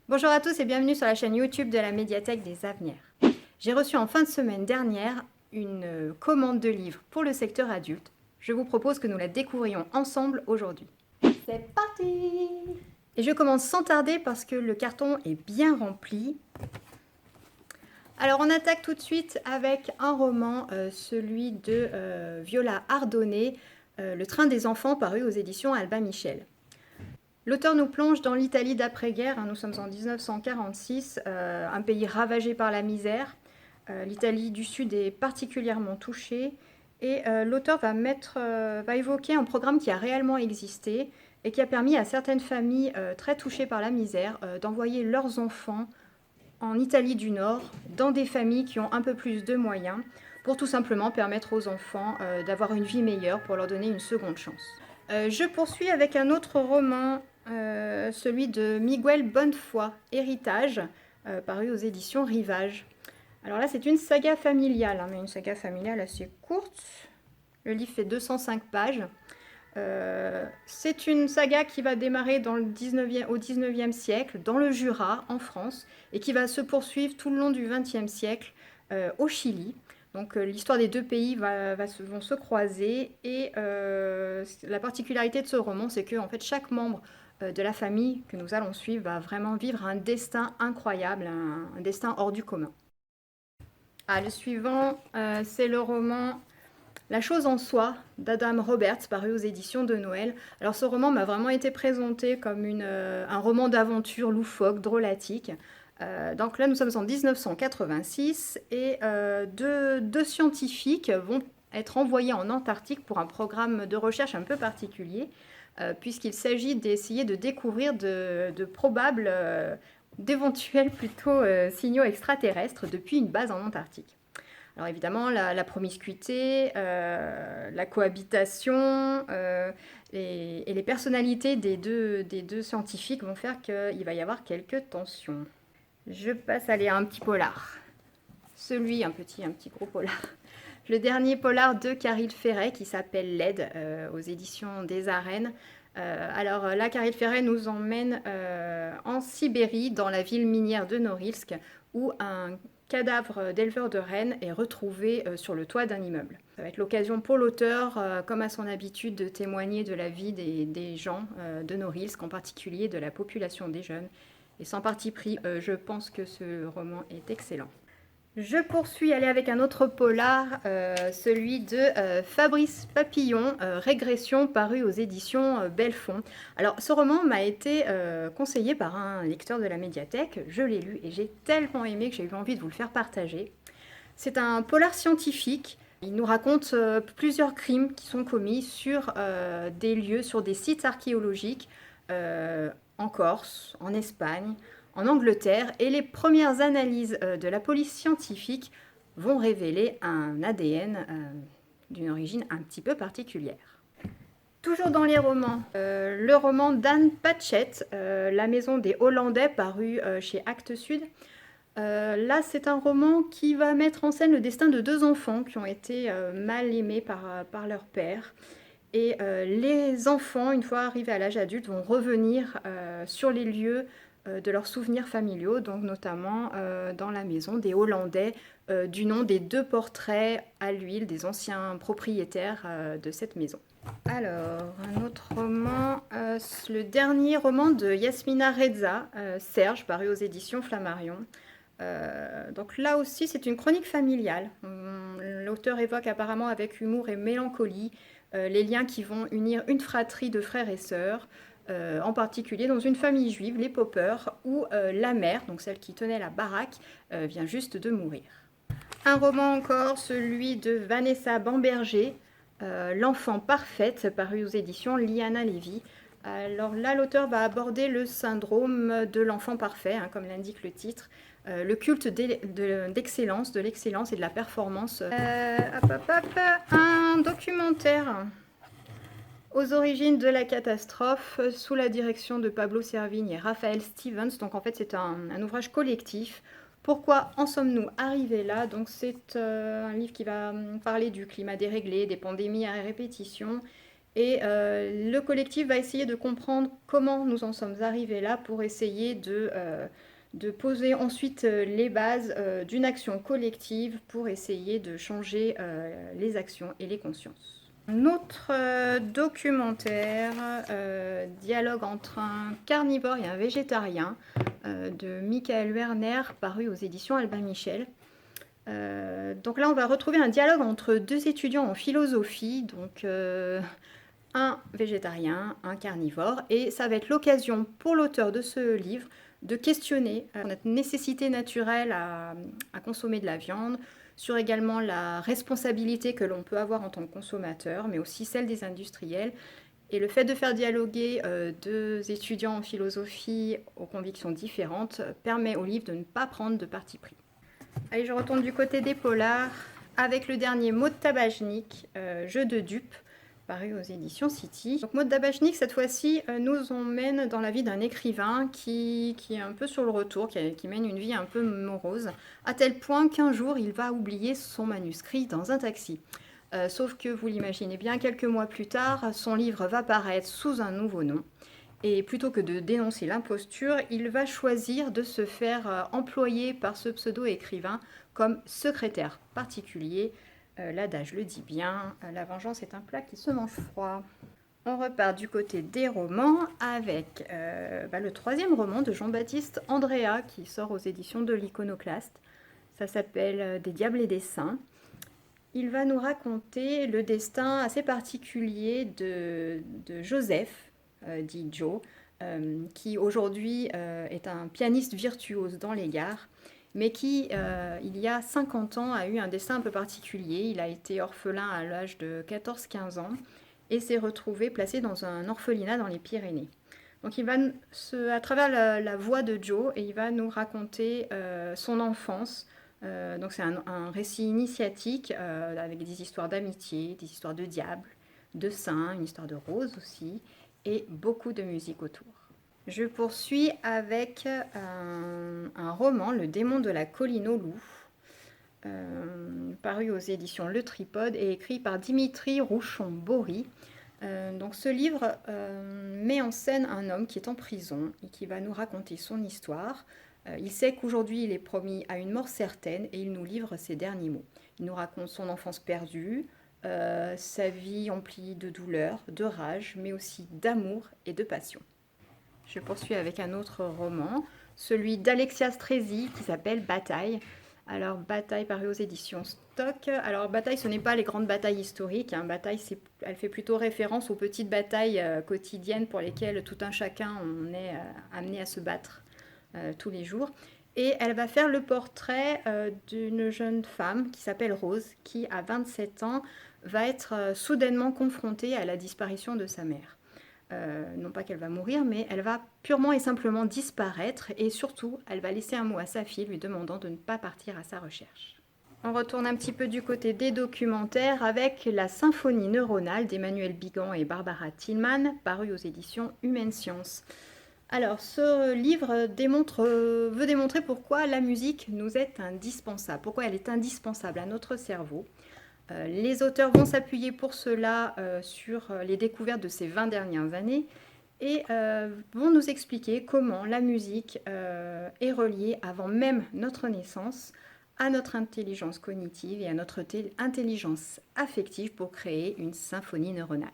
Bonjour à tous et bienvenue sur la chaîne YouTube de la médiathèque des Avenirs. J'ai reçu en fin de semaine dernière une commande de livres pour le secteur adulte. Je vous propose que nous la découvrions ensemble aujourd'hui. C'est parti! Et je commence sans tarder parce que le carton est bien rempli. Alors on attaque tout de suite avec un roman, celui de Viola Ardonné, Le train des enfants, paru aux éditions Albin Michel. L'auteur nous plonge dans l'Italie d'après-guerre, nous sommes en 1946, un pays ravagé par la misère. L'Italie du Sud est particulièrement touchée et l'auteur va évoquer un programme qui a réellement existé et qui a permis à certaines familles très touchées par la misère d'envoyer leurs enfants en Italie du Nord, dans des familles qui ont un peu plus de moyens, pour tout simplement permettre aux enfants d'avoir une vie meilleure, pour leur donner une seconde chance. Je poursuis avec un autre roman, celui de Miguel Bonnefoy, Héritage, paru aux éditions Rivage. Alors là, c'est une saga familiale, mais une saga familiale assez courte. Le livre fait 205 pages. C'est une saga qui va démarrer au 19e siècle, dans le Jura, en France, et qui va se poursuivre tout le long du 20e siècle au Chili. Donc l'histoire des deux pays vont se croiser, et la particularité de ce roman, c'est que en fait, chaque membre de la famille que nous allons suivre va vraiment vivre un destin incroyable, un destin hors du commun. Le suivant, c'est le roman La chose en soi d'Adam Roberts, paru aux éditions de Noël. Alors ce roman m'a vraiment été présenté comme un roman d'aventure loufoque, drôlatique. Donc là nous sommes en 1986 et deux scientifiques vont être envoyés en Antarctique pour un programme de recherche un peu particulier, puisqu'il s'agit d'essayer de découvrir de probables, d'éventuels plutôt signaux extraterrestres depuis une base en Antarctique. Alors évidemment, la promiscuité, la cohabitation et les personnalités des deux scientifiques vont faire qu'il va y avoir quelques tensions. Je passe à un petit polar. Un petit gros polar. Le dernier polar de Caril Ferret qui s'appelle L'aide aux éditions des Arènes. Alors là, Caril Ferret nous emmène en Sibérie, dans la ville minière de Norilsk, où un cadavre d'éleveur de rennes est retrouvé sur le toit d'un immeuble. Ça va être l'occasion pour l'auteur, comme à son habitude, de témoigner de la vie des gens de Norilsk, en particulier de la population des jeunes. Et sans parti pris, je pense que ce roman est excellent. Je poursuis avec un autre polar, celui de Fabrice Papillon, Régression, paru aux éditions Belfond. Alors ce roman m'a été conseillé par un lecteur de la médiathèque, je l'ai lu et j'ai tellement aimé que j'ai eu envie de vous le faire partager. C'est un polar scientifique, il nous raconte plusieurs crimes qui sont commis sur des lieux, sur des sites archéologiques, en Corse, en Espagne, en Angleterre, et les premières analyses de la police scientifique vont révéler un ADN d'une origine un petit peu particulière. Toujours dans les romans, le roman d'Anne Patchett, La maison des Hollandais, paru chez Actes Sud. Là, c'est un roman qui va mettre en scène le destin de deux enfants qui ont été mal aimés par leur père. Et les enfants, une fois arrivés à l'âge adulte, vont revenir sur les lieux de leurs souvenirs familiaux, donc notamment dans la maison des Hollandais, du nom des deux portraits à l'huile des anciens propriétaires de cette maison. Alors, un autre roman, le dernier roman de Yasmina Reza, Serge, paru aux éditions Flammarion. Donc là aussi, c'est une chronique familiale. L'auteur évoque apparemment avec humour et mélancolie les liens qui vont unir une fratrie de frères et sœurs, en particulier dans une famille juive, les Popper, où la mère, donc celle qui tenait la baraque, vient juste de mourir. Un roman encore, celui de Vanessa Bamberger, L'enfant parfaite, paru aux éditions Liana Levy. Alors là, l'auteur va aborder le syndrome de l'enfant parfait, comme l'indique le titre, le culte d'excellence, de l'excellence et de la performance. Un documentaire aux origines de la catastrophe, sous la direction de Pablo Servigne et Raphaël Stevens. Donc en fait, c'est un ouvrage collectif. Pourquoi en sommes-nous arrivés là? Donc c'est un livre qui va parler du climat déréglé, des pandémies à répétition, Et le collectif va essayer de comprendre comment nous en sommes arrivés là pour essayer de poser ensuite les bases d'une action collective pour essayer de changer les actions et les consciences. Un autre documentaire, dialogue entre un carnivore et un végétarien, de Michael Werner, paru aux éditions Albin Michel. Donc là, on va retrouver un dialogue entre deux étudiants en philosophie, donc un végétarien, un carnivore, et ça va être l'occasion pour l'auteur de ce livre de questionner notre nécessité naturelle à consommer de la viande, sur également la responsabilité que l'on peut avoir en tant que consommateur, mais aussi celle des industriels. Et le fait de faire dialoguer deux étudiants en philosophie aux convictions différentes permet au livre de ne pas prendre de parti pris. Allez, je retourne du côté des polars avec le dernier Maud Tabachnik, Jeu de dupes, paru aux éditions City. Donc Maud Tabachnik, cette fois-ci, nous emmène dans la vie d'un écrivain qui est un peu sur le retour, qui mène une vie un peu morose, à tel point qu'un jour, il va oublier son manuscrit dans un taxi. Sauf que, vous l'imaginez bien, quelques mois plus tard, son livre va paraître sous un nouveau nom. Et plutôt que de dénoncer l'imposture, il va choisir de se faire employer par ce pseudo-écrivain comme secrétaire particulier. L'adage le dit bien, la vengeance est un plat qui se mange froid. On repart du côté des romans avec le troisième roman de Jean-Baptiste Andréa qui sort aux éditions de l'Iconoclaste. Ça s'appelle Des diables et des saints. Il va nous raconter le destin assez particulier de Joseph, dit Joe, qui aujourd'hui est un pianiste virtuose dans les gares, mais qui, il y a 50 ans, a eu un destin un peu particulier. Il a été orphelin à l'âge de 14-15 ans et s'est retrouvé placé dans un orphelinat dans les Pyrénées. Donc il va, à travers la voix de Joe, et il va nous raconter son enfance. Donc c'est un récit initiatique avec des histoires d'amitié, des histoires de diables, de saints, une histoire de rose aussi, et beaucoup de musique autour. Je poursuis avec un roman, Le démon de la colline au loup, paru aux éditions Le Tripode et écrit par Dimitri Rouchon-Bory. Donc ce livre met en scène un homme qui est en prison et qui va nous raconter son histoire. Il sait qu'aujourd'hui il est promis à une mort certaine et il nous livre ses derniers mots. Il nous raconte son enfance perdue, sa vie emplie de douleur, de rage, mais aussi d'amour et de passion. Je poursuis avec un autre roman, celui d'Alexia Strezzi qui s'appelle Bataille. Alors Bataille paru aux éditions Stock. Alors Bataille, ce n'est pas les grandes batailles historiques. Bataille, elle fait plutôt référence aux petites batailles quotidiennes pour lesquelles tout un chacun on est amené à se battre tous les jours. Et elle va faire le portrait d'une jeune femme qui s'appelle Rose, qui à 27 ans va être soudainement confrontée à la disparition de sa mère. Non pas qu'elle va mourir, mais elle va purement et simplement disparaître et surtout, elle va laisser un mot à sa fille lui demandant de ne pas partir à sa recherche. On retourne un petit peu du côté des documentaires avec La symphonie neuronale d'Emmanuel Bigan et Barbara Tillman, paru aux éditions Humaine Science. Alors, ce livre veut démontrer pourquoi la musique nous est indispensable, pourquoi elle est indispensable à notre cerveau. Les auteurs vont s'appuyer pour cela sur les découvertes de ces 20 dernières années et vont nous expliquer comment la musique est reliée avant même notre naissance à notre intelligence cognitive et à notre intelligence affective pour créer une symphonie neuronale.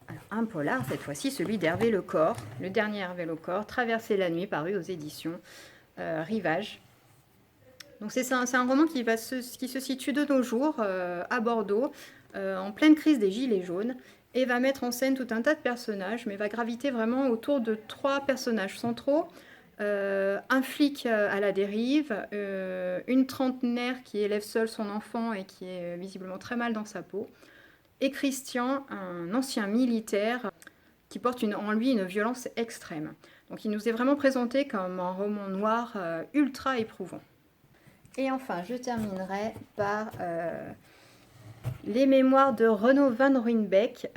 Alors, un polar, cette fois-ci, celui d'Hervé Lecor, le dernier Hervé Lecor, Traverser la nuit, paru aux éditions Rivage. Donc c'est un roman qui se situe de nos jours à Bordeaux, en pleine crise des Gilets jaunes, et va mettre en scène tout un tas de personnages, mais va graviter vraiment autour de 3 personnages centraux. Un flic à la dérive, une trentenaire qui élève seule son enfant et qui est visiblement très mal dans sa peau, et Christian, un ancien militaire qui porte en lui une violence extrême. Donc il nous est vraiment présenté comme un roman noir ultra éprouvant. Et enfin, je terminerai par les mémoires de Renaud Van Ruynbeek,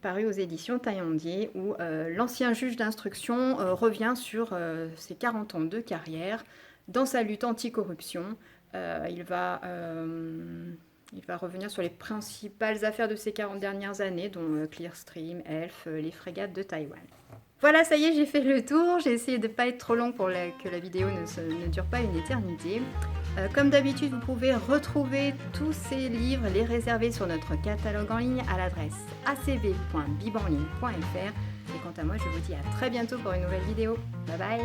paru aux éditions Taillandier, où l'ancien juge d'instruction revient sur ses 40 ans de carrière dans sa lutte anticorruption. Il va Il va revenir sur les principales affaires de ces 40 dernières années, dont Clearstream, Elf, les frégates de Taïwan. Voilà, ça y est, j'ai fait le tour. J'ai essayé de ne pas être trop long pour que la vidéo ne dure pas une éternité. Comme d'habitude, vous pouvez retrouver tous ces livres, les réserver sur notre catalogue en ligne à l'adresse acv.bibenligne.fr. Et quant à moi, je vous dis à très bientôt pour une nouvelle vidéo. Bye bye!